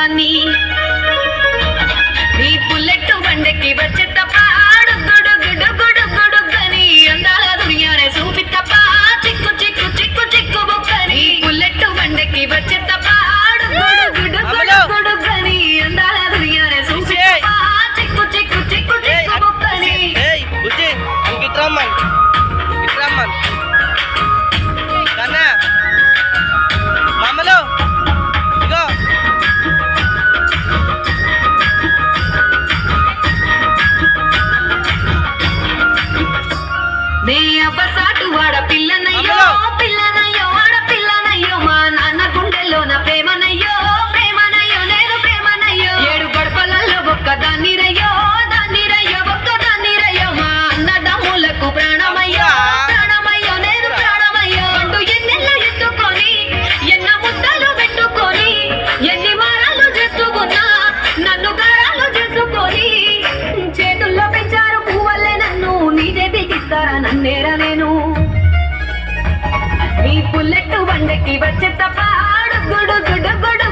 దాన్ని నీ బుల్లెట్ బండెక్కి వచ్చే తప్ప గుడు గుడు గుడు గుడుగని అందాల దునియానే చూపి తప్ప చిక్కు చిక్కు చిక్కు చిక్కు బొక్కని బుల్లెట్ బండెక్కి వచ్చే తప్ప గుడు గుడు గుడు గుడుగని అందాల దునియానే చూపి తప్ప చిక్కు చిక్కు చిక్కు చిక్కు బొక్కని ఏయ్ బుజ్జి ఇంకిట్రమ్మన్ ఇట్రమ్మన్ కన్నా మామలో ఇగో నే అబ్బసాటు వాడ పిల్లనయ్యో పిల్లనయ్యో వాడ పిల్లనయ్యో మా నాన్న గుండెల్లోన ప్రేమనయ్యో ప్రేమనయ్యో నేను ప్రేమనయ్యో ఏడు గడపలలో ఒక్క దాన్నిరయ్యో దాన్నిరయ్యో ఒక్క దాన్నిరయ్యో మా అన్నదమ్ములకు ప్రాణమయ్యో ప్రాణమయ్యో నేను ప్రాణమయ్యో అంటూ ఎన్నెల్లో ఎత్తుకొని ఎన్న ముద్దలు పెట్టుకొని ఎన్ని మారాలు చేసుకున్నా నన్ను గారాలు చేసుకొని చేతుల్లో పెంచారు పువ్వల్లే నన్ను నీ చేతికిస్తారా నన్నేరా నేను నీ బుల్లెట్ బండెక్కి వచ్చే తప్ప గుడు గుడు గుడు